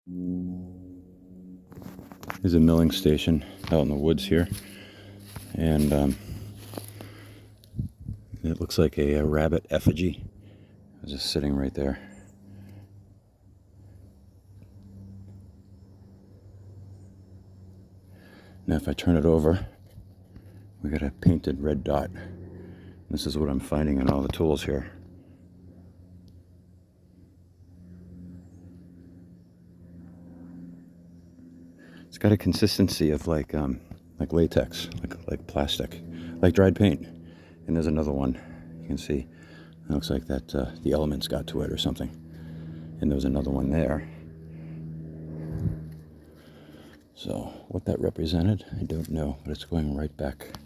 There's a milling station out in the woods here, and it looks like a rabbit effigy. It's just sitting right there. Now if I turn it over, we got a painted red dot. This is what I'm finding in all the tools here. It's got a consistency of like latex, like plastic, like dried paint. And there's another one. You can see it looks like that the elements got to it or something. And there's another one there. So what that represented, I don't know, but it's going right back